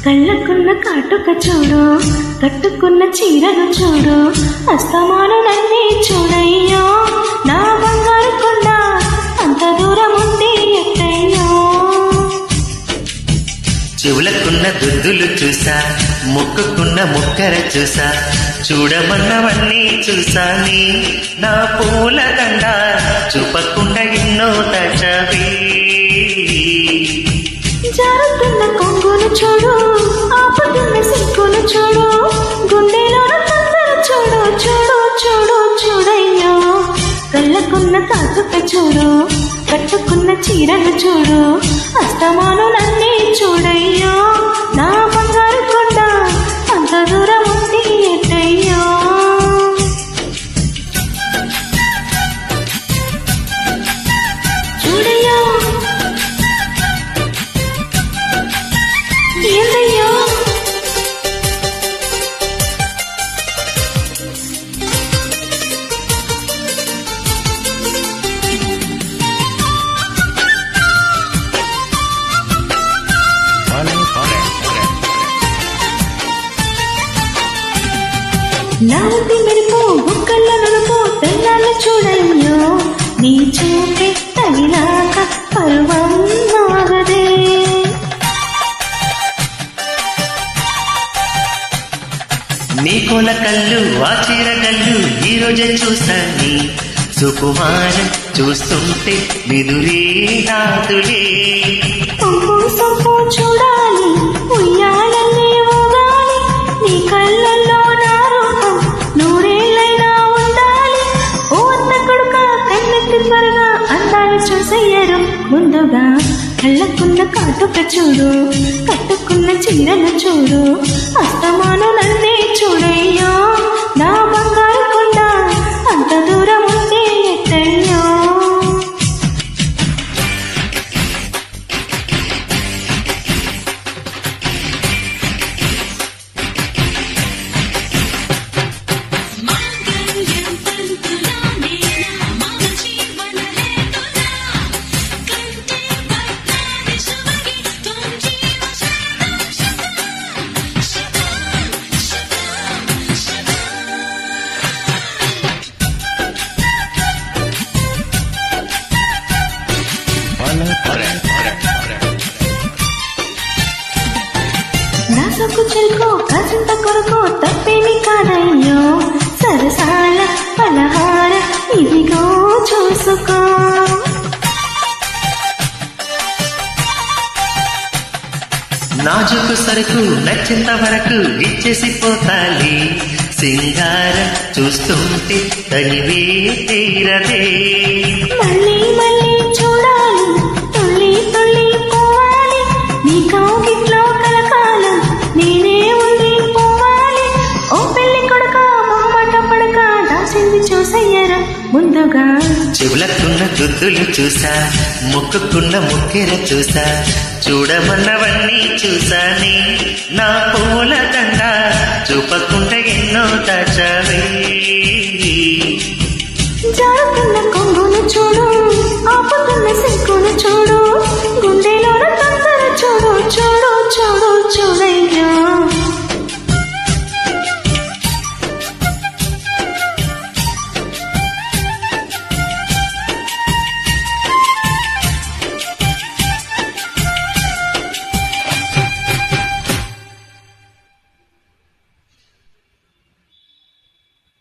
కళ్ళకున్న కాటుక చూడు, కట్టుకున్న చీరను చూడు, అస్తమాను నన్నే చూడయ్యో నా బంగారు కొండ, అంత దూరం ఉంది ఎట్టయ్యో. చెవులకున్న దుద్దులు చూసా, ముక్కుకున్న ముక్కర చూసా, చూడమన్నవన్నీ చూసాని నా పూల దండ, చూపకుండా ఎన్నో తచవి. జారుతున్న కొంగును చూడు, ఆపుతున్న సిక్కును చూడు, గుండెలో తొందర చూడు చూడు చూడు చూడయ్యో. కళ్ళకున్న కాటుక చూడు, కట్టుకున్న చీరను చూడు, అస్తమాను నన్నే చూడయ్యో నా బంగారు కొండ, అంత దూరం ఉంది ఎట్టయ్యో. చూడయ్యో ఏందయ్యో నాటి మెరుపు బుక్కల్ల నలుపు తెల్లాల చూడయ్యో, నీ చూపే తగిలాక పర్వం నాగదే. నీ కోల కళ్ళు ఆ చీర కళ్ళు ఈ రోజే చూసాని, సుకుమారం చూస్తుంటే నిదురే నాదులే. పంపు సొంపు చూడాలి, ఉయ్యాలనే ఊగాలి, నీ కళ్ళల్లో నా రూపం నూరేళ్ళైనా ఉండాలి. ఓ అత్త కొడుక కన్నెత్తి త్వరగా అందాలు చూసయ్యరు ముందుగా. కళ్ళకున్న కాటుక చూడు, కట్టుకున్న చీరను చూడు, అస్తమాను నన్నే చూడయ్యో నా బంగారు కొండ, అంత దూరం ఉంటే ఎట్టయ్యో. నా సొక్కు చెరుకు కాసింత కొరకు తప్పేమి కాదయ్యో, సరసాల పలహార ఇదిగో చూసుకో. నాజుకు సరుకు నచ్చేంత వరకు ఇచ్చేసి పోతాలి, సింగారం చూస్తుంటే తనివే తీరదే. మళ్ళీ మళ్ళీ చూడాలి, తుళ్ళి తుళ్ళి పోవాలి, నీ కౌగిట్లో కలకాలం నేనే ఉండి పోవాలి. ఓ పెళ్లి కొడుక మొహమాట పడక దాసింది చూసయ్యరా ముందుగా. చెవులకున్న దుద్దులు చూసా, ముక్కుకున్న ముక్కెర చూసా, చూడమన్నవన్నీ చూసాని నా పూల దండ, చూపకుండా ఎన్నో దాచవే. జారుతున్న కొంగును చూడు, ఆపుతున్న సిక్కును చూడు,